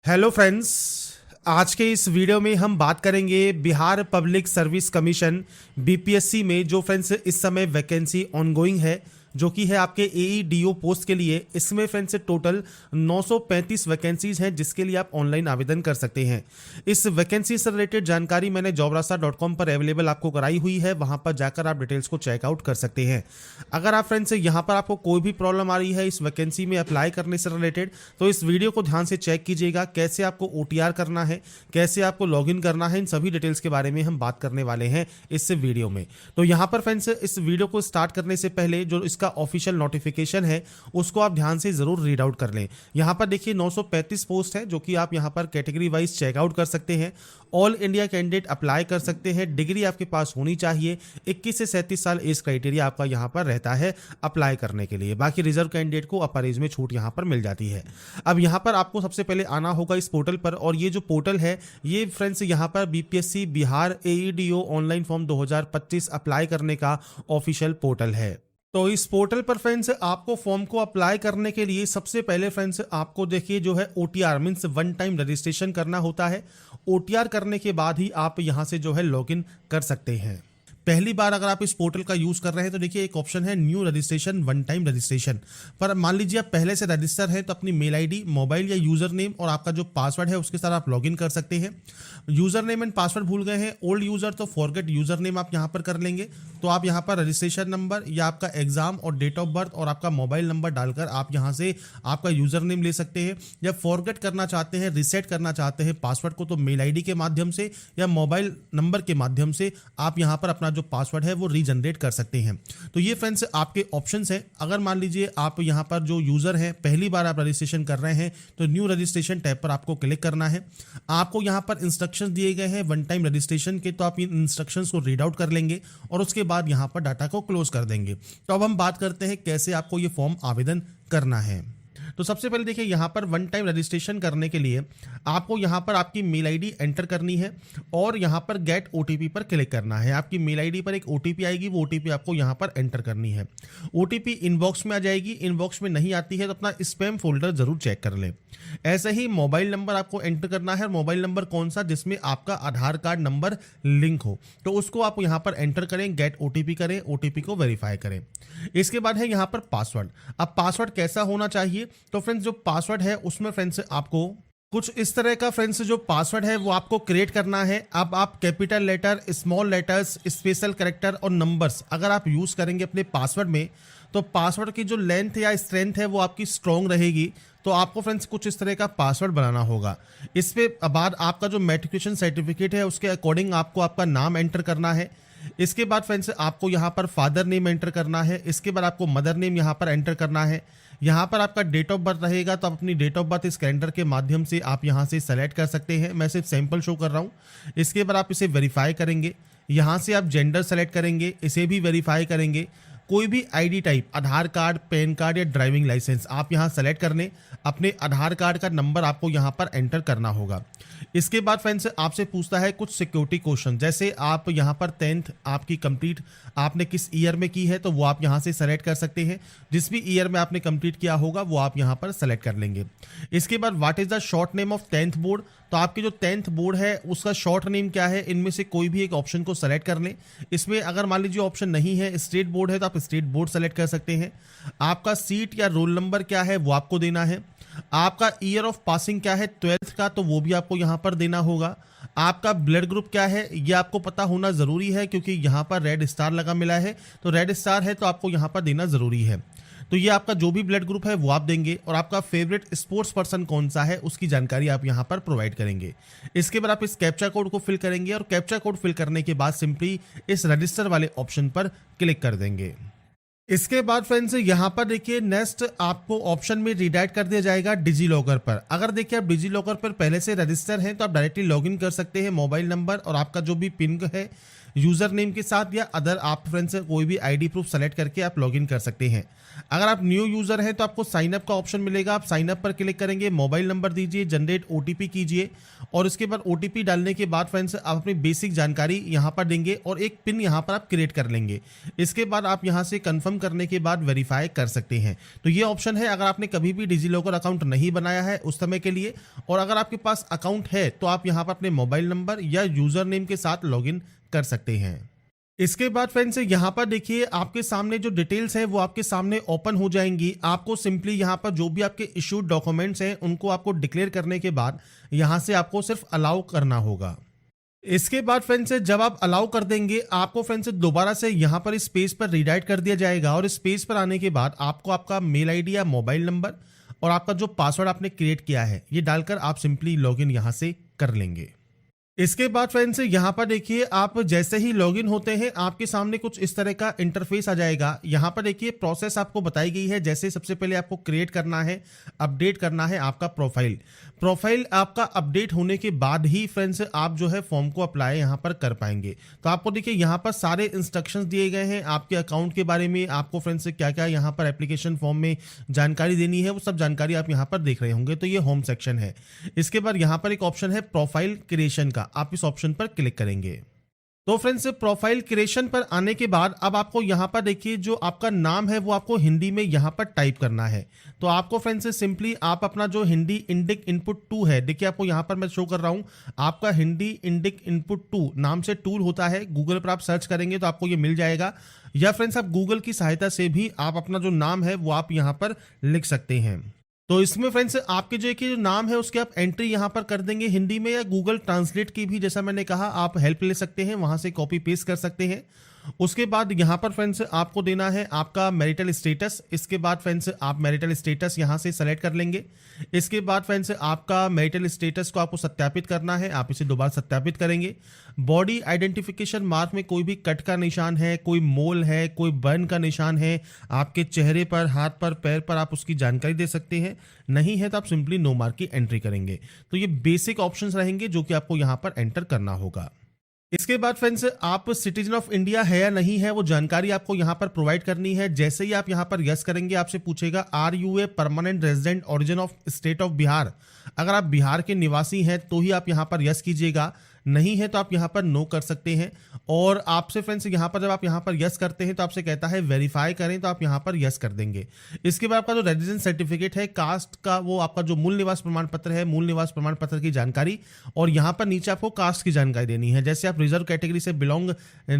Hello friends. आज के इस वीडियो में हम बात करेंगे Bihar public service commission BPSC में जो फ्रेंड्स इस समय वैकेंसी ऑनगोइंग है, जो कि है आपके एईडीओ पोस्ट के लिए। इसमें फ्रेंड्स टोटल 935 वैकेंसीज हैं जिसके लिए आप ऑनलाइन आवेदन कर सकते हैं। इस वैकेंसी से रिलेटेड जानकारी मैंने jobrasa.com पर अवेलेबल आपको कराई हुई है, वहां पर जाकर आप डिटेल्स को चेकआउट कर सकते हैं। अगर आप फ्रेंड्स यहाँ पर आपको कोई भी प्रॉब्लम आ रही है इस वैकेंसी में अप्लाई करने से रिलेटेड, तो इस वीडियो को ध्यान से चेक कीजिएगा। कैसे आपको ओटीआर करना है, कैसे आपको लॉगिन करना है, इन सभी डिटेल्स के बारे में हम बात करने वाले हैं इस वीडियो में। तो यहाँ पर फ्रेंड्स इस वीडियो को स्टार्ट करने से पहले जो इसका ऑफिशियल नोटिफिकेशन है उसको आप ध्यान से जरूर रीड आउट कर लें। यहाँ पर देखिए 935 पोस्ट है जो कि आप यहाँ पर कैटेगरी वाइज चेकआउट कर सकते हैं। ऑल इंडिया कैंडिडेट अप्लाई कर सकते हैं। डिग्री आपके पास होनी चाहिए। 21 से 37 साल एज क्राइटेरिया आपका यहाँ पर रहता है अप्लाई करने के लिए। बाकी रिजर्व कैंडिडेट को अपर एज में छूट यहाँ पर मिल जाती है। अब यहाँ पर आपको सबसे पहले आना होगा इस पोर्टल पर, और ये जो पोर्टल है ये फ्रेंड्स यहाँ पर BPSC Bihar AEDO online form 2025 apply करने का ऑफिशियल पोर्टल है। तो इस पोर्टल पर फ्रेंड्स आपको फॉर्म को अप्लाई करने के लिए सबसे पहले फ्रेंड्स आपको देखिए जो है OTR means one time registration करना होता है। ओटीआर करने के बाद ही आप यहां से जो है लॉगिन कर सकते हैं। पहली बार अगर आप इस पोर्टल का यूज कर रहे हैं तो देखिए एक ऑप्शन है new registration one time registration पर। मान लीजिए आप पहले से रजिस्टर है तो अपनी मेल आईडी, मोबाइल या यूजर नेम और आपका जो पासवर्ड है उसके साथ आप लॉगिन कर सकते हैं। यूजर नेम एंड पासवर्ड भूल गए हैं ओल्ड यूजर, तो फॉरगेट यूजर नेम आप यहां पर कर लेंगे। तो आप यहां पर रजिस्ट्रेशन नंबर या आपका एग्जाम और डेट ऑफ बर्थ और आपका मोबाइल नंबर डालकर आप यहां से आपका यूजर नेम ले सकते हैं। या फॉरगेट करना चाहते हैं, रिसेट करना चाहते हैं पासवर्ड को, तो मेल आईडी के माध्यम से या मोबाइल नंबर के माध्यम से आप यहां पर अपना जो पासवर्ड है वो रीजनरेट कर सकते हैं। तो ये फ्रेंड्स आपके ऑप्शंस हैं। अगर मान लीजिए आप यहां पर जो यूजर हैं पहली बार आप रजिस्ट्रेशन कर रहे हैं तो न्यू रजिस्ट्रेशन टैब पर आपको क्लिक करना है। आपको यहां पर इंस्ट्रक्शंस दिए गए हैं वन टाइम रजिस्ट्रेशन के, तो आप इन इंस्ट्रक्शंस को रीड आउट कर लेंगे और उसके बाद यहां पर डाटा को क्लोज कर देंगे। तो अब हम बात करते हैं कैसे आपको ये फॉर्म आवेदन करना है। तो सबसे पहले देखिए यहाँ पर वन टाइम रजिस्ट्रेशन करने के लिए आपको यहाँ पर आपकी मेल आईडी एंटर करनी है और यहाँ पर गेट ओटीपी पर क्लिक करना है। आपकी मेल आईडी पर एक ओटीपी आएगी, वो ओटीपी आपको यहाँ पर एंटर करनी है। ओटीपी इनबॉक्स में आ जाएगी। इनबॉक्स में नहीं आती है तो अपना स्पैम फोल्डर जरूर चेक कर लें। ऐसे ही मोबाइल नंबर आपको एंटर करना है। मोबाइल नंबर कौन सा, जिसमें आपका आधार कार्ड नंबर लिंक हो, तो उसको आप यहाँ पर एंटर करें, गेट ओटीपी करें, ओटीपी को वेरीफाई करें। इसके बाद है यहाँ पर पासवर्ड। अब पासवर्ड कैसा होना चाहिए, तो फ्रेंड्स जो पासवर्ड है उसमें फ्रेंड्स आपको कुछ इस तरह का फ्रेंड्स जो पासवर्ड है वो आपको क्रिएट करना है। अब आप capital letter, small letters, special character और नंबर्स अगर आप यूज करेंगे अपने पासवर्ड में तो पासवर्ड की जो लेंथ या स्ट्रेंथ है वो आपकी स्ट्रॉन्ग रहेगी। तो आपको फ्रेंड्स कुछ इस तरह का पासवर्ड बनाना होगा। इस पे बाद आपका जो मैट्रिकुलेशन सर्टिफिकेट है उसके अकॉर्डिंग आपको आपका नाम एंटर करना है। इसके बाद फ्रेंड्स आपको यहाँ पर फादर नेम एंटर करना है। इसके बाद आपको मदर नेम यहाँ पर एंटर करना है। यहाँ पर आपका डेट ऑफ बर्थ रहेगा तो आप अपनी डेट ऑफ बर्थ इस कैलेंडर के माध्यम से आप यहाँ से सेलेक्ट कर सकते हैं। मैं सिर्फ सैंपल शो कर रहा हूँ। इसके बाद आप इसे वेरीफाई करेंगे। यहाँ से आप जेंडर सेलेक्ट करेंगे, इसे भी वेरीफाई करेंगे। कोई भी आईडी टाइप, आधार कार्ड, पैन कार्ड या ड्राइविंग लाइसेंस आप यहाँ सेलेक्ट कर लें। अपने आधार कार्ड का नंबर आपको यहाँ पर एंटर करना होगा। इसके बाद फ्रेंड्स आपसे पूछता है कुछ सिक्योरिटी क्वेश्चन, जैसे आप यहाँ पर 10th आपकी कंप्लीट आपने किस ईयर में की है तो वो आप यहाँ से सेलेक्ट कर सकते हैं। जिस भी ईयर में आपने कंप्लीट किया होगा वो आप यहाँ पर सेलेक्ट कर लेंगे। इसके बाद what is the short name of 10th board, तो आपकी जो 10th बोर्ड है उसका शॉर्ट नेम क्या है, इनमें से कोई भी एक ऑप्शन को सेलेक्ट कर लें। इसमें अगर मान लीजिए ऑप्शन नहीं है, स्टेट बोर्ड है, तो आप स्टेट बोर्ड सेलेक्ट कर सकते हैं। आपका सीट या रोल नंबर क्या है वो आपको देना है। आपका ईयर ऑफ पासिंग क्या है 12th का, तो वो भी आपको यहाँ पर देना होगा। आपका ब्लड ग्रुप क्या है ये आपको पता होना जरूरी है, क्योंकि यहाँ पर रेड स्टार लगा मिला है, तो रेड स्टार है तो आपको यहाँ पर देना जरूरी है। तो ये आपका जो भी ब्लड ग्रुप है वो आप देंगे। और आपका फेवरेट स्पोर्ट्स पर्सन कौन सा है उसकी जानकारी आप यहाँ पर प्रोवाइड करेंगे। इसके बाद आप इस कैप्चा कोड को फिल करेंगे और कैप्चा कोड फिल करने के बाद सिंपली इस रजिस्टर वाले ऑप्शन पर क्लिक कर देंगे। इसके बाद फ्रेंड्स यहाँ पर देखिए नेक्स्ट आपको ऑप्शन में रिडायरेक्ट कर दिया जाएगा डिजी लॉकर पर। अगर देखिए आप डिजी लॉकर पर पहले से रजिस्टर हैं तो आप डायरेक्टली लॉगिन कर सकते हैं। मोबाइल नंबर और आपका जो भी पिन है यूजर नेम के साथ या अदर आप फ्रेंड्स कोई भी आईडी प्रूफ सेलेक्ट करके आप लॉगिन कर सकते हैं। अगर आप न्यू यूजर हैं तो आपको साइन अप का ऑप्शन मिलेगा, आप साइन अप पर क्लिक करेंगे, मोबाइल नंबर दीजिए, जनरेट ओटीपी कीजिए और उसके बाद ओटीपी डालने के बाद फ्रेंड्स आप अपनी बेसिक जानकारी यहां पर देंगे और एक पिन यहां पर आप क्रिएट कर लेंगे। इसके बाद आप यहां से कंफर्म करने के बाद वेरीफाई कर सकते हैं। तो ये ऑप्शन है अगर आपने कभी भी डिजिलॉकर अकाउंट नहीं बनाया है उस समय के लिए, और अगर आपके पास अकाउंट है तो आप यहां पर अपने मोबाइल नंबर या यूजर नेम के साथ लॉगिन कर सकते हैं। इसके बाद फ्रेंड्स यहाँ पर देखिए आपके सामने जो डिटेल्स हैं वो आपके सामने ओपन हो जाएंगी। आपको सिंपली यहाँ पर जो भी आपके इश्यूड डॉक्यूमेंट्स हैं उनको आपको डिक्लेयर करने के बाद यहाँ से आपको सिर्फ अलाउ करना होगा। इसके बाद फ्रेंड्स जब आप अलाउ कर देंगे आपको फ्रेंड्स दोबारा से यहाँ पर इस पेज पर रीडायरेक्ट कर दिया जाएगा और इस पेज पर आने के बाद आपको आपका मेल आईडी या मोबाइल नंबर और आपका जो पासवर्ड आपने क्रिएट किया है ये डालकर आप सिंपली लॉगिन यहाँ से कर लेंगे। इसके बाद फ्रेंड्स यहाँ पर देखिए आप जैसे ही लॉगिन होते हैं आपके सामने कुछ इस तरह का इंटरफेस आ जाएगा। यहाँ पर देखिए प्रोसेस आपको बताई गई है, जैसे सबसे पहले आपको क्रिएट करना है, अपडेट करना है आपका प्रोफाइल आपका अपडेट होने के बाद ही फ्रेंड्स आप जो है फॉर्म को अप्लाई यहाँ पर कर पाएंगे। तो आपको देखिए यहाँ पर सारे इंस्ट्रक्शंस दिए गए हैं आपके अकाउंट के बारे में, आपको फ्रेंड्स क्या क्या यहाँ पर एप्लीकेशन फॉर्म में जानकारी देनी है वो सब जानकारी आप यहाँ पर देख रहे होंगे। तो ये होम सेक्शन है। इसके बाद यहाँ पर एक ऑप्शन है प्रोफाइल क्रिएशन का, आप इस ऑप्शन पर क्लिक करेंगे। तो फ्रेंड्स प्रोफाइल क्रिएशन पर आने के बाद अब आपको यहां पर देखिए जो आपका नाम है वो आपको हिंदी में यहां पर टाइप करना है। तो आपको फ्रेंड्स सिंपली आप अपना जो हिंदी इंडिक इनपुट 2 है, देखिए आपको यहां पर मैं शो कर रहा हूं, आपका हिंदी इंडिक इनपुट 2 नाम से टूल होता है, गूगल पर आप सर्च करेंगे तो आपको ये मिल जाएगा, या फ्रेंड्स आप गूगल की सहायता से भी आप अपना जो नाम है वो आप यहां पर लिख सकते हैं। तो इसमें फ्रेंड्स आपके जो नाम है उसके आप एंट्री यहां पर कर देंगे हिंदी में, या गूगल ट्रांसलेट की भी जैसा मैंने कहा आप हेल्प ले सकते हैं, वहां से कॉपी पेस्ट कर सकते हैं। उसके बाद यहां पर फ्रेंड्स आपको देना है आपका मैरिटल स्टेटस। इसके बाद फ्रेंड्स आप मैरिटल स्टेटस यहां से सेलेक्ट कर लेंगे। इसके बाद फ्रेंड्स आपका मैरिटल स्टेटस को आपको सत्यापित करना है, आप इसे दोबारा सत्यापित करेंगे। बॉडी आइडेंटिफिकेशन मार्क में कोई भी कट का निशान है, कोई मोल है, कोई बर्न का निशान है आपके चेहरे पर, हाथ पर, पैर पर, आप उसकी जानकारी दे सकते हैं। नहीं है तो आप सिंपली नो मार्क की एंट्री करेंगे। तो ये बेसिक ऑप्शंस रहेंगे जो कि आपको यहां पर एंटर करना होगा। इसके बाद फ्रेंड्स आप सिटीजन ऑफ इंडिया है या नहीं है वो जानकारी आपको यहां पर प्रोवाइड करनी है। जैसे ही आप यहां पर यस करेंगे आपसे पूछेगा are you a permanent resident origin of state of Bihar. अगर आप बिहार के निवासी हैं तो ही आप यहां पर यस कीजिएगा, नहीं है तो आप यहां पर नो कर सकते हैं। और आपसे फ्रेंड्स यहां पर जब आप यहां पर यस करते हैं तो आपसे कहता है वेरीफाई करें, तो आप यहां पर यस कर देंगे। इसके बाद आपका जो रेजिडेंस सर्टिफिकेट है, कास्ट का, वो आपका जो मूल निवास प्रमाण पत्र है, मूल निवास प्रमाण पत्र की जानकारी, और यहां पर नीचे आपको कास्ट की जानकारी देनी है। जैसे आप रिजर्व कैटेगरी से बिलोंग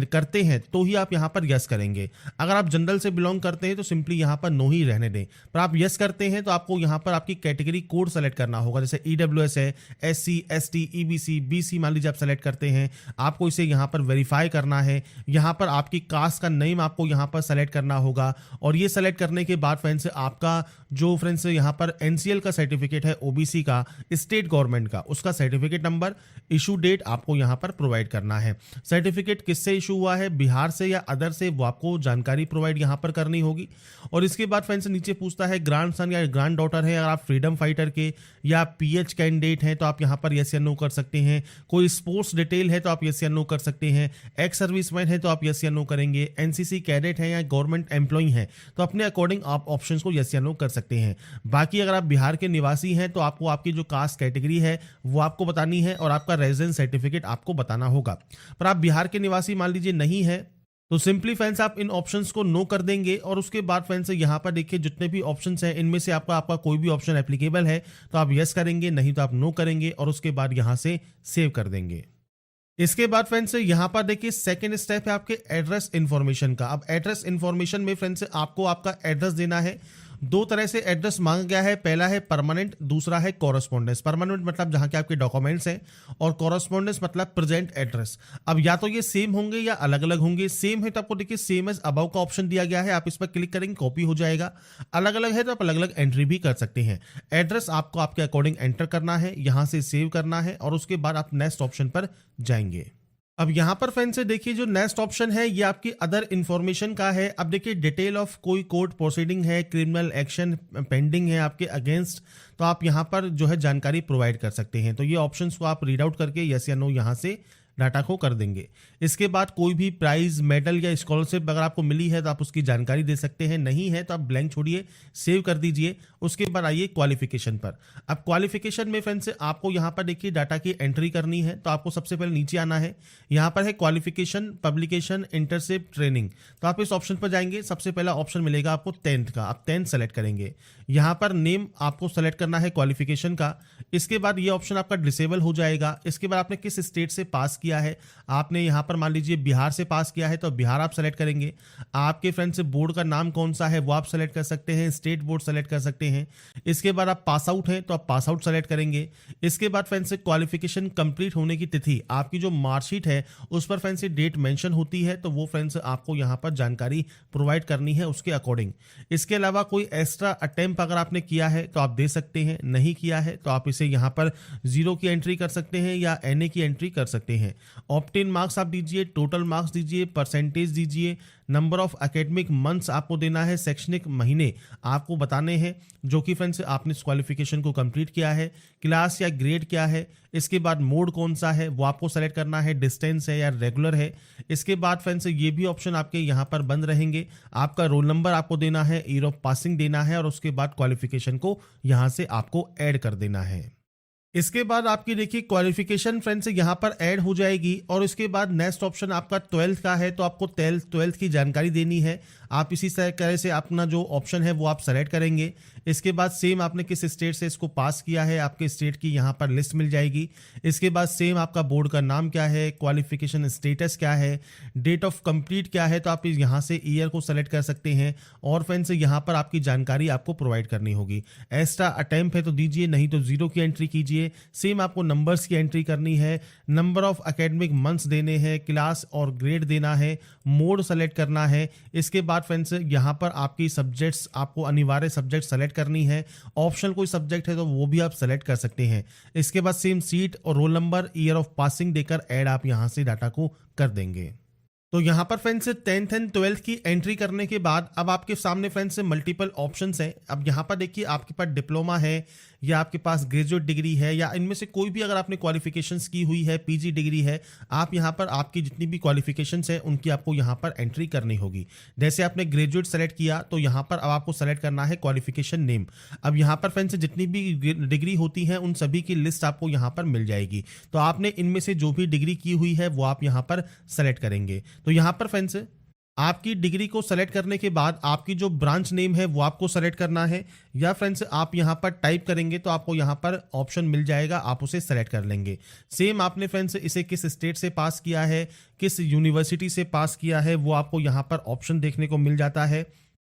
करते हैं तो ही आप यहां पर यस करेंगे। अगर आप जनरल से बिलोंग करते हैं तो सिंपली यहां पर नो ही रहने दें। पर आप यस करते हैं तो आपको यहां पर आपकी कैटेगरी कोड सेलेक्ट करना होगा, जैसे ईडब्ल्यूएस है, एससी, एसटी, ईबीसी, बीसी मान लीजिए आप सेलेक्ट करते हैं, आपको इसे यहां पर वेरीफाई करना है। यहां पर आपकी कास्ट का नेम आपको यहां पर सेलेक्ट करना होगा, और ये सेलेक्ट करने के बाद फ्रेंड्स आपका जो फ्रेंड्स यहां पर एनसीएल का सर्टिफिकेट है, ओबीसी का, स्टेट गवर्नमेंट का, उसका सर्टिफिकेट नंबर, इशू डेट आपको यहां पर प्रोवाइड करना है। सर्टिफिकेट किससे इशू हुआ है, बिहार से या अदर से, वो आपको जानकारी प्रोवाइड यहां पर करनी होगी। और इसके बाद फ्रेंड्स नीचे पूछता है ग्रैंड सन या ग्रैंड डॉटर है, अगर आप फ्रीडम फाइटर के या पीएच कैंडिडेट हैं तो आप यहां पर यस या नो कर सकते हैं। कोई स्पोर्ट्स डिटेल है तो आप यस या नो कर सकते हैं। एक्स सर्विसमैन है तो आप यस या नो करेंगे। एनसीसी कैडेट है या गवर्नमेंट एम्प्लॉय हैं तो अपने अकॉर्डिंग आप ऑप्शंस को यस या नो कर सकते हैं। बाकी अगर आप बिहार के निवासी हैं तो आपको आपकी जो कास्ट कैटेगरी है वो आपको बतानी है और आपका रेजिडेंस सर्टिफिकेट आपको बताना होगा। पर आप बिहार के निवासी मान लीजिए नहीं है तो सिंपली फ्रेंड्स आप इन ऑप्शंस को नो कर देंगे। और उसके बाद फ्रेंड्स यहाँ पर देखिए जितने भी ऑप्शंस हैं इनमें से आपका कोई भी ऑप्शन एप्लीकेबल है तो आप यस करेंगे, नहीं तो आप नो करेंगे और उसके बाद यहाँ से सेव कर देंगे। इसके बाद फ्रेंड्स यहाँ पर देखिए सेकंड स्टेप है आपके एड्रेस इन्फॉर्मेशन का। अब एड्रेस इन्फॉर्मेशन में फ्रेंड्स आपको आपका एड्रेस देना है। दो तरह से एड्रेस मांगा गया है, पहला है परमानेंट, दूसरा है कॉरेस्पॉन्डेंस। परमानेंट मतलब जहां के आपके डॉक्यूमेंट्स हैं, और कॉरेस्पॉन्डेंस मतलब प्रेजेंट एड्रेस। अब या तो ये सेम होंगे या अलग अलग होंगे। सेम है तो आपको देखिए सेम एज अबव का ऑप्शन दिया गया है, आप इस पर क्लिक करेंगे कॉपी हो जाएगा। अलग अलग है तो आप अलग अलग एंट्री भी कर सकते हैं। एड्रेस आपको आपके अकॉर्डिंग एंटर करना है, यहां से सेव करना है और उसके बाद आप नेक्स्ट ऑप्शन पर जाएंगे। अब यहां पर फ्रेंड्स से देखिए जो नेक्स्ट ऑप्शन है ये आपकी अदर इंफॉर्मेशन का है। अब देखिए डिटेल ऑफ कोई कोर्ट प्रोसीडिंग है, क्रिमिनल एक्शन पेंडिंग है आपके अगेंस्ट, तो आप यहां पर जो है जानकारी प्रोवाइड कर सकते हैं। तो ये ऑप्शंस को आप रीड आउट करके यस या नो यहां से डाटा को कर देंगे। इसके बाद कोई भी प्राइज, मेडल या स्कॉलरशिप अगर आपको मिली है तो आप उसकी जानकारी दे सकते हैं, नहीं है तो आप ब्लैंक छोड़िए, सेव कर दीजिए। उसके बाद आइए क्वालिफिकेशन पर। अब क्वालिफिकेशन में फ्रेंड्स आपको यहाँ पर देखिए डाटा की एंट्री करनी है, तो आपको सबसे पहले नीचे आना है। यहाँ पर है क्वालिफिकेशन, पब्लिकेशन, इंटर्नशिप, ट्रेनिंग। तो आप इस ऑप्शन पर जाएंगे, सबसे पहला ऑप्शन मिलेगा आपको 10th का, आप 10th सेलेक्ट करेंगे। यहाँ पर नेम आपको सेलेक्ट करना है क्वालिफिकेशन का। इसके बाद ये ऑप्शन आपका डिसेबल हो जाएगा। इसके बाद आपने किस स्टेट से पास किया है, आपने यहाँ पर मान लीजिए बिहार से पास किया है तो बिहार आप सेलेक्ट करेंगे। आपके फ्रेंड से बोर्ड का नाम कौन सा है वो आप सेलेक्ट कर सकते हैं, स्टेट बोर्ड सेलेक्ट कर सकते हैं। इसके बाद आप पास आउट हैं तो आप पास आउट सेलेक्ट करेंगे। इसके बाद फ्रेंड से क्वालिफिकेशन कंप्लीट होने की तिथि, आपकी जो मार्कशीट है उस पर फ्रेंड से डेट मेंशन होती है, तो वो फ्रेंड्स आपको यहाँ पर जानकारी प्रोवाइड करनी है उसके अकॉर्डिंग। इसके अलावा कोई एक्स्ट्रा अटेम्प्ट अगर आपने किया है तो आप दे सकते हैं, नहीं किया है तो आप इसे यहाँ पर 0 की एंट्री कर सकते हैं या NA की एंट्री कर सकते हैं। ऑप्टेन मार्क्स आप दीजिए, टोटल मार्क्स दीजिए, परसेंटेज दीजिए, नंबर ऑफ एकेडमिक मंथ्स आपको देना है, शैक्षणिक महीने आपको बताने हैं जो कि फ्रेंड्स आपने इस क्वालिफिकेशन को कंप्लीट किया है, क्लास या ग्रेड क्या है, इसके बाद मोड कौन सा है वो आपको सेलेक्ट करना है, डिस्टेंस है या रेगुलर है। इसके बाद फ्रेंड्स ये भी ऑप्शन आपके यहाँ पर बंद रहेंगे। आपका रोल नंबर आपको देना है, ईयर ऑफ पासिंग देना है और उसके बाद क्वालिफिकेशन को यहाँ से आपको ऐड कर देना है। इसके बाद आपकी देखिए क्वालिफिकेशन फ्रेंड्स यहाँ पर ऐड हो जाएगी और इसके बाद नेक्स्ट ऑप्शन आपका 12th का है, तो आपको 12th की जानकारी देनी है। आप इसी तरह से अपना जो ऑप्शन है वो आप सेलेक्ट करेंगे। इसके बाद सेम आपने किस स्टेट से इसको पास किया है, आपके स्टेट की यहाँ पर लिस्ट मिल जाएगी। इसके बाद सेम आपका बोर्ड का नाम क्या है, क्वालिफिकेशन स्टेटस क्या है, डेट ऑफ कंप्लीट क्या है, तो आप यहाँ से ईयर को सेलेक्ट कर सकते हैं और फ्रेंड्स यहाँ पर आपकी जानकारी आपको प्रोवाइड करनी होगी। एक्स्ट्रा अटेम्प्ट है तो दीजिए, नहीं तो 0 की एंट्री कीजिए। सेम आपको नंबर्स की एंट्री करनी है, नंबर ऑफ एकेडमिक मंथ्स देने हैं, क्लास और ग्रेड देना है, मोड सेलेक्ट करना है। इसके बाद फ्रेंड्स यहाँ पर आपकी सब्जेक्ट्स, आपको अनिवार्य सब्जेक्ट सेलेक्ट करनी है। ऑप्शनल कोई सब्जेक्ट है तो वो भी आप सेलेक्ट कर सकते हैं। इसके बाद सेम सीट और roll number, year of passing देकर ऐड आप यहाँ से डाटा को कर देंगे। तो यहाँ पर फ्रेंड्स 10th एंड 12th की एंट्री करने के बाद अब आपके सामने फ्रेंड्स मल्टीपल ऑप्शंस हैं। अब यहाँ पर देखिए आपके पास डिप्लोमा है या आपके पास ग्रेजुएट डिग्री है या इनमें से कोई भी अगर आपने क्वालिफिकेशंस की हुई है, PG डिग्री है, आप यहाँ पर आपकी जितनी भी क्वालिफिकेशंस है उनकी आपको यहाँ पर एंट्री करनी होगी। जैसे आपने ग्रेजुएट सेलेक्ट किया तो यहाँ पर अब आपको सेलेक्ट करना है क्वालिफिकेशन नेम। अब यहाँ पर फ्रेंड्स जितनी भी डिग्री होती है उन सभी की लिस्ट आपको यहाँ पर मिल जाएगी, तो आपने इनमें से जो भी डिग्री की हुई है वो आप यहाँ पर सेलेक्ट करेंगे। तो यहाँ पर फ्रेंड्स आपकी डिग्री को सेलेक्ट करने के बाद आपकी जो ब्रांच नेम है वो आपको सेलेक्ट करना है, या फ्रेंड्स आप यहाँ पर टाइप करेंगे तो आपको यहाँ पर ऑप्शन मिल जाएगा, आप उसे सेलेक्ट कर लेंगे। सेम आपने फ्रेंड्स इसे किस स्टेट से पास किया है, किस यूनिवर्सिटी से पास किया है, वो आपको यहाँ पर ऑप्शन देखने को मिल जाता है।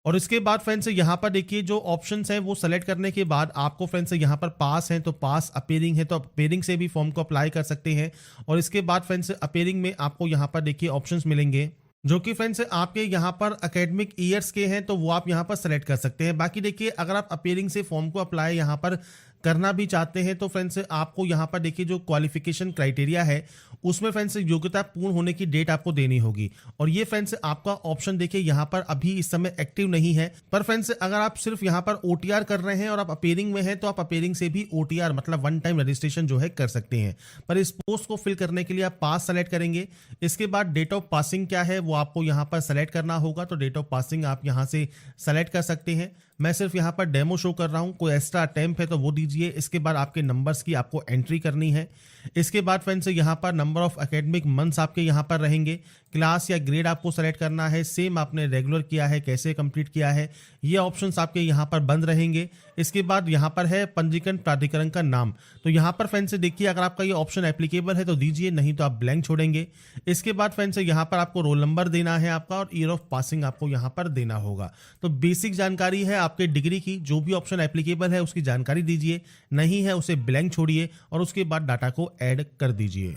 और इसके बाद फ्रेंड्स यहाँ पर देखिए जो ऑप्शंस हैं वो सेलेक्ट करने के बाद आपको फ्रेंड्स यहाँ पर पास हैं तो पास, अपीयरिंग है तो अपीयरिंग से भी फॉर्म को अप्लाई कर सकते हैं। और इसके बाद फ्रेंड्स अपीयरिंग में आपको यहाँ पर देखिए ऑप्शंस मिलेंगे जो कि फ्रेंड्स आपके यहाँ पर एकेडमिक ईयर्स के हैं, तो वो आप यहाँ पर सेलेक्ट कर सकते हैं। बाकी देखिए अगर आप अपीयरिंग से फॉर्म को अप्लाई यहाँ पर करना भी चाहते हैं तो फ्रेंड्स आपको यहाँ पर देखिए जो क्वालिफिकेशन क्राइटेरिया है उसमें फ्रेंड्स योग्यता पूर्ण होने की डेट आपको देनी होगी। और ये फ्रेंड्स आपका ऑप्शन देखिए यहाँ पर अभी इस समय एक्टिव नहीं है, पर फ्रेंड्स अगर आप सिर्फ यहाँ पर OTR कर रहे हैं और आप अपीयरिंग में हैं तो आप अपीयरिंग से भी OTR मतलब वन टाइम रजिस्ट्रेशन जो है कर सकते हैं। पर इस पोस्ट को फिल करने के लिए आप पास सेलेक्ट करेंगे। इसके बाद डेट ऑफ पासिंग क्या है वो आपको यहाँ पर सेलेक्ट करना होगा, तो डेट ऑफ पासिंग आप यहाँ से सेलेक्ट कर सकते हैं। मैं सिर्फ यहाँ पर डेमो शो कर रहा हूँ, कोई एक्स्ट्रा अटेम्प्ट है तो वो दीजिए। इसके बाद आपके नंबर्स की आपको एंट्री करनी है। इसके बाद फ्रेंड्स यहाँ पर नंबर ऑफ एकेडमिक मंथ्स आपके यहाँ पर रहेंगे, क्लास या ग्रेड आपको सेलेक्ट करना है। सेम आपने रेगुलर किया है, कैसे कंप्लीट किया है, ये ऑप्शंस आपके यहाँ पर बंद रहेंगे। इसके बाद यहाँ पर है पंजीकरण प्राधिकरण का नाम, तो यहाँ पर फ्रेंड्स देखिए अगर आपका ये ऑप्शन एप्लीकेबल है तो दीजिए, नहीं तो आप ब्लैंक छोड़ेंगे। इसके बाद फ्रेंड्स यहाँ पर आपको रोल नंबर देना है आपका और ईयर ऑफ पासिंग आपको यहाँ पर देना होगा। तो बेसिक जानकारी है आपके डिग्री की, जो भी ऑप्शन एप्लीकेबल है उसकी जानकारी दीजिए, नहीं है उसे ब्लैंक छोड़िए और उसके बाद डाटा को ऐड कर दीजिए।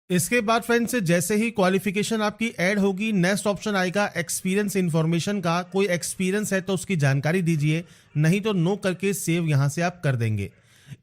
इसके बाद फ्रेंड्स जैसे ही क्वालिफिकेशन आपकी ऐड होगी नेक्स्ट ऑप्शन आएगा एक्सपीरियंस इन्फॉर्मेशन का। कोई एक्सपीरियंस है तो उसकी जानकारी दीजिए, नहीं तो नो करके सेव यहाँ से आप कर देंगे।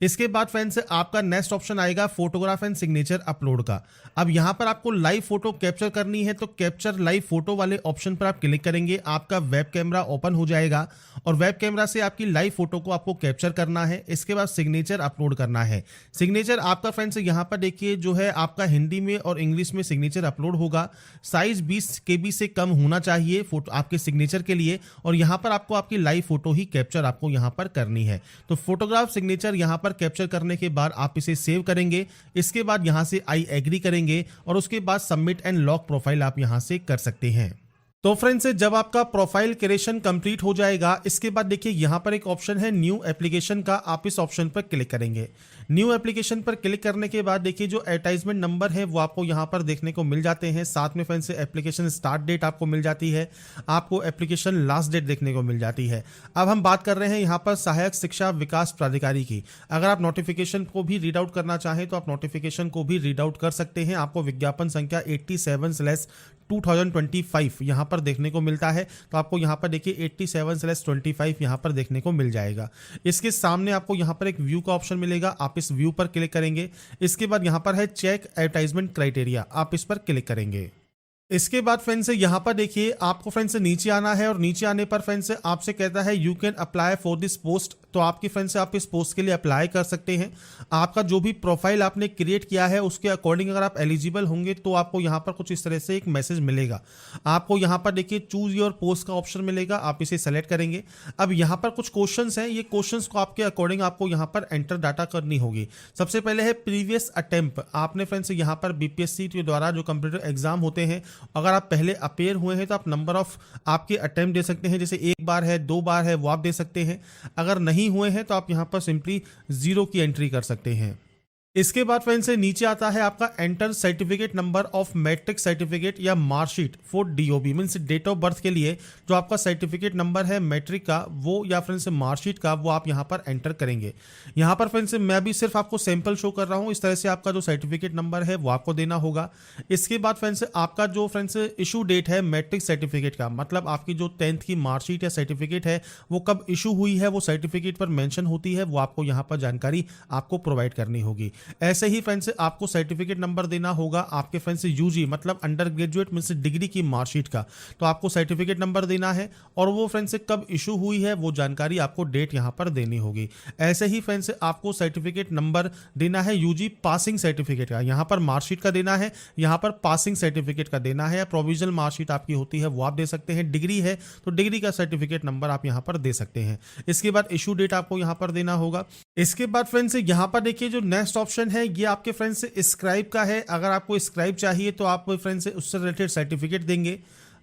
इसके बाद फ्रेंड्स आपका नेक्स्ट ऑप्शन आएगा फोटोग्राफ एंड सिग्नेचर अपलोड का। अब यहाँ पर आपको लाइव फोटो कैप्चर करनी है तो कैप्चर लाइव फोटो वाले ऑप्शन पर आप क्लिक करेंगे, आपका वेब कैमरा ओपन हो जाएगा और वेब कैमरा से आपकी लाइव फोटो को आपको कैप्चर करना है। इसके बाद सिग्नेचर अपलोड करना है। सिग्नेचर आपका फ्रेंड्स यहाँ पर देखिए जो है आपका हिंदी में और इंग्लिश में सिग्नेचर अपलोड होगा। साइज 20 KB से कम होना चाहिए फोटो आपके सिग्नेचर के लिए और यहाँ पर आपको आपकी लाइव फोटो ही कैप्चर आपको यहाँ पर करनी है। तो फोटोग्राफ सिग्नेचर यहाँ पर कैप्चर करने के बाद आप इसे सेव करेंगे। इसके बाद यहाँ से आई एग्री करेंगे और उसके बाद सबमिट एंड लॉक प्रोफाइल आप यहाँ से कर सकते हैं। तो फ्रेंड्स जब आपका प्रोफाइल क्रिएशन कंप्लीट हो जाएगा इसके बाद देखिए यहाँ पर एक ऑप्शन है न्यू एप्लीकेशन का, आप इस ऑप्शन पर क्लिक करेंगे। न्यू एप्लीकेशन पर क्लिक करने के बाद देखिए जो एडवर्टाइजमेंट नंबर है वो आपको यहाँ पर देखने को मिल जाते हैं। साथ में फ्रेंड्स एप्लीकेशन स्टार्ट डेट आपको मिल जाती है, आपको एप्लीकेशन लास्ट डेट देखने को मिल जाती है। अब हम बात कर रहे हैं यहाँ पर सहायक शिक्षा विकास प्राधिकारी की। अगर आप नोटिफिकेशन को भी रीड आउट करना चाहें तो आप नोटिफिकेशन को भी रीड आउट कर सकते हैं। आपको विज्ञापन संख्या 87/2025 यहाँ पर देखने को मिलता है। तो आपको यहाँ पर देखिए 87/25 यहाँ पर देखने को मिल जाएगा। इसके सामने आपको यहाँ पर एक व्यू का ऑप्शन मिलेगा, आप इस व्यू पर क्लिक करेंगे। इसके बाद यहाँ पर है चेक एडवर्टाइजमेंट क्राइटेरिया, आप इस पर क्लिक करेंगे। इसके बाद फ्रेंड्स यहाँ पर देखिए आपको फ्रेंड्स नीचे आना है और नीचे आने पर फ्रेंड्स आपसे कहता है you can apply for this post. तो आपकी फ्रेंड्स आप इस पोस्ट के लिए अप्लाई कर सकते हैं। आपका जो भी प्रोफाइल आपने क्रिएट किया है उसके अकॉर्डिंग अगर आप एलिजिबल होंगे तो आपको यहाँ पर कुछ इस तरह से एक मैसेज मिलेगा। आपको यहाँ पर देखिए चूज योर पोस्ट का ऑप्शन मिलेगा, आप इसे सेलेक्ट करेंगे। अब यहाँ पर कुछ क्वेश्चंस हैं, ये क्वेश्चंस को आपके अकॉर्डिंग आपको यहाँ पर एंटर डाटा करनी होगी। सबसे पहले है प्रीवियस अटेम्प्ट। आपने फ्रेंड्स यहाँ पर BPSC के द्वारा जो कंप्यूटर एग्जाम होते हैं अगर आप पहले अपेयर हुए हैं तो आप नंबर ऑफ आपके अटेम्प्ट दे सकते हैं, जैसे 1 बार है 2 बार है वो आप दे सकते हैं। अगर नहीं हुए हैं तो आप यहाँ पर सिंपली 0 की एंट्री कर सकते हैं। इसके बाद फ्रेंड्स से नीचे आता है आपका enter certificate number of matric certificate या marksheet for DOB means date of birth के लिए जो आपका सर्टिफिकेट नंबर है मैट्रिक का वो या फ्रेंड्स मार्कशीट का वो आप यहाँ पर एंटर करेंगे। यहाँ पर फ्रेंड्स मैं भी सिर्फ आपको सैंपल शो कर रहा हूँ, इस तरह से आपका जो सर्टिफिकेट नंबर है वो आपको देना होगा। इसके बाद फ्रेंड्स आपका जो फ्रेंड्स इशू डेट है मैट्रिक सर्टिफिकेट का, मतलब आपकी जो 10th की मार्कशीट या सर्टिफिकेट है वो कब इशू हुई है वो सर्टिफिकेट पर मेंशन होती है, वो आपको यहाँ पर जानकारी आपको प्रोवाइड करनी होगी। ऐसे ही फ्रेंड्स आपको सर्टिफिकेट नंबर देना होगा आपके फ्रेंड्स UG मतलब अंडर ग्रेजुएट मींस डिग्री की मार्कशीट का, तो आपको सर्टिफिकेट नंबर देना है और वो फ्रेंड्स कब इशू हुई है वो जानकारी आपको डेट यहाँ पर देनी होगी। ऐसे ही फ्रेंड्स आपको सर्टिफिकेट नंबर देना है UG पासिंग सर्टिफिकेट का, यहाँ पर मार्कशीट का देना है, यहाँ पर पासिंग सर्टिफिकेट का देना है। प्रोविजनल मार्कशीट आपकी होती है वो आप दे सकते हैं, डिग्री है तो डिग्री का सर्टिफिकेट नंबर आप यहाँ पर दे सकते हैं। इसके बाद इशू डेट आपको यहाँ पर देना होगा। इसके बाद फ्रेंड्स यहाँ पर देखिए जो नेक्स्ट ऑप्शन है ये आपके फ्रेंड्स स्क्राइब का है। अगर आपको स्क्राइब चाहिए तो आप फ्रेंड्स उससे रिलेटेड सर्टिफिकेट देंगे।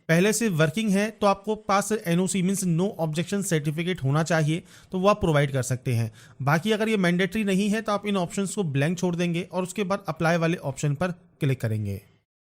पहले से वर्किंग है तो आपको पास NOC means no objection certificate होना चाहिए तो वो आप प्रोवाइड कर सकते हैं। बाकी अगर ये मैंडेटरी नहीं है तो आप इन ऑप्शंस को ब्लैंक छोड़ देंगे और उसके बाद अप्लाई वाले ऑप्शन पर क्लिक करेंगे।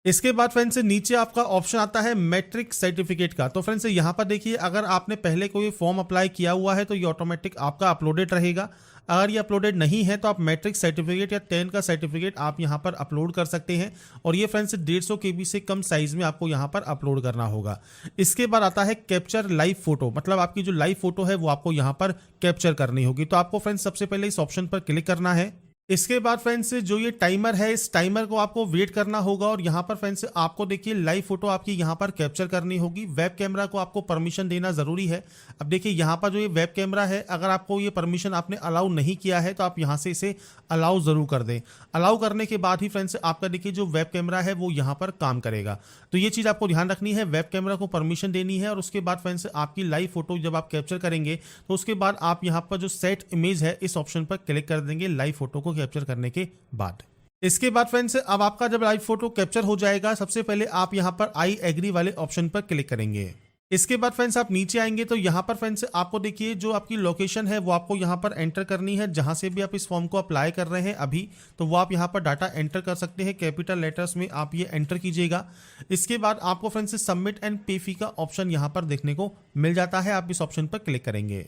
इसके बाद फ्रेंड्स नीचे आपका ऑप्शन आता है मैट्रिक सर्टिफिकेट का। तो फ्रेंड्स यहाँ पर देखिए अगर आपने पहले कोई फॉर्म अप्लाई किया हुआ है तो ये ऑटोमेटिक आपका अपलोडेड रहेगा। अगर ये अपलोडेड नहीं है तो आप मैट्रिक सर्टिफिकेट या 10 का सर्टिफिकेट आप यहाँ पर अपलोड कर सकते हैं और ये फ्रेंड्स 150 KB से कम साइज में आपको यहाँ पर अपलोड करना होगा। इसके बाद आता है कैप्चर लाइव फोटो, मतलब आपकी जो लाइव फोटो है वो आपको यहाँ पर कैप्चर करनी होगी। तो आपको फ्रेंड्स सबसे पहले इस ऑप्शन पर क्लिक करना है। इसके बाद फ्रेंड्स जो ये टाइमर है इस टाइमर को आपको वेट करना होगा और यहाँ पर फ्रेंड्स आपको देखिए लाइव फोटो आपकी यहाँ पर कैप्चर करनी होगी। वेब कैमरा को आपको परमिशन देना जरूरी है। अब देखिए यहाँ पर जो ये वेब कैमरा है अगर आपको ये परमिशन आपने अलाउ नहीं किया है तो आप यहाँ से इसे अलाउ जरूर कर दें। अलाउ करने के बाद ही फ्रेंड्स आपका देखिए जो वेब कैमरा है वो यहाँ पर काम करेगा। तो ये चीज़ आपको ध्यान रखनी है, वेब कैमरा को परमिशन देनी है और उसके बाद फ्रेंड्स आपकी लाइव फोटो जब आप कैप्चर करेंगे तो उसके बाद आप यहाँ पर जो सेट इमेज है इस ऑप्शन पर क्लिक कर देंगे लाइव फोटो को कैप्चर करने के बाद। इसके बाद फ्रेंड्स अब आपका जब लाइव फोटो कैप्चर हो जाएगा सबसे पहले आप यहां पर आई एग्री वाले ऑप्शन पर क्लिक करेंगे। इसके बाद फ्रेंड्स आप नीचे आएंगे तो यहाँ पर फ्रेंड्स आपको देखिए जो आपकी लोकेशन है वो आपको यहाँ पर एंटर करनी है। जहाँ से भी आप इस फॉर्म को अप्लाई कर रहे हैं अभी तो वो आप यहाँ पर डाटा एंटर कर सकते हैं, कैपिटल लेटर्स में आप ये एंटर कीजिएगा। इसके बाद आपको फ्रेंड्स सबमिट एंड पे फी का ऑप्शन यहाँ पर देखने को मिल जाता है, आप इस ऑप्शन पर क्लिक करेंगे।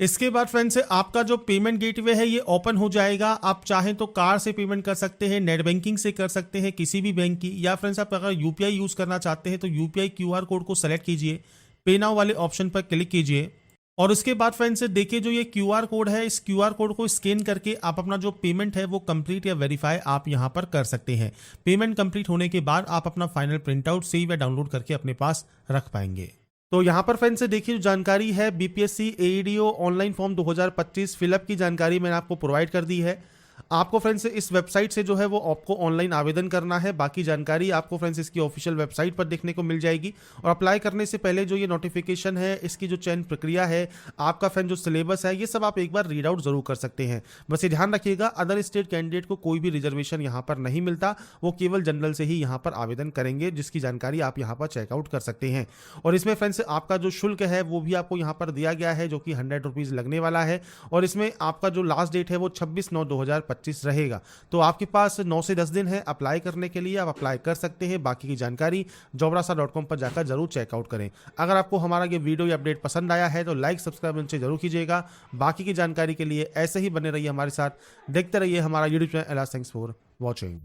इसके बाद फ्रेंड्स आपका जो पेमेंट गेटवे है ये ओपन हो जाएगा। आप चाहें तो कार्ड से पेमेंट कर सकते हैं, नेट बैंकिंग से कर सकते हैं किसी भी बैंक की, या फ्रेंड्स आप अगर UPI यूज़ करना चाहते हैं तो UPI QR कोड को सेलेक्ट कीजिए, पे नाउ वाले ऑप्शन पर क्लिक कीजिए। और उसके बाद फ्रेंड्स देखिए जो ये क्यूआर कोड है, इस क्यूआर कोड को स्कैन करके आप अपना जो पेमेंट है वो कंप्लीट या वेरीफाई आप यहां पर कर सकते हैं। पेमेंट कंप्लीट होने के बाद आप अपना फाइनल प्रिंट आउट सेव या डाउनलोड करके अपने पास रख पाएंगे। तो यहाँ पर फ्रेंड्स देखिए जो जानकारी है बीपीएससी एईडीओ ऑनलाइन फॉर्म 2025 फिलअप की जानकारी मैंने आपको प्रोवाइड कर दी है। आपको फ्रेंड्स इस वेबसाइट से जो है वो आपको ऑनलाइन आवेदन करना है। बाकी जानकारी आपको फ्रेंड्स इसकी ऑफिशियल वेबसाइट पर देखने को मिल जाएगी। और अप्लाई करने से पहले जो ये नोटिफिकेशन है, इसकी जो चयन प्रक्रिया है, आपका फ्रेंड जो सिलेबस है, ये सब आप एक बार रीड आउट जरूर कर सकते हैं। बस ये ध्यान रखिएगा अदर स्टेट कैंडिडेट को कोई भी रिजर्वेशन यहाँ पर नहीं मिलता, वो केवल जनरल से ही यहाँ पर आवेदन करेंगे, जिसकी जानकारी आप यहाँ पर चेकआउट कर सकते हैं। और इसमें फ्रेंड्स आपका जो शुल्क है वो भी आपको यहाँ पर दिया गया है, जो कि 100 रुपीज़ लगने वाला है। और इसमें आपका जो लास्ट डेट है वो 26/9/2025 रहेगा। तो आपके पास 9 से 10 दिन है अप्लाई करने के लिए, आप अप्लाई कर सकते हैं। बाकी की जानकारी jobrasa.com पर जाकर जरूर चेकआउट करें। अगर आपको हमारा ये वीडियो या अपडेट पसंद आया है तो लाइक सब्सक्राइब नीचे जरूर कीजिएगा। बाकी की जानकारी के लिए ऐसे ही बने रहिए हमारे साथ, देखते रहिए हमारा YouTube channel. Thanks for watching.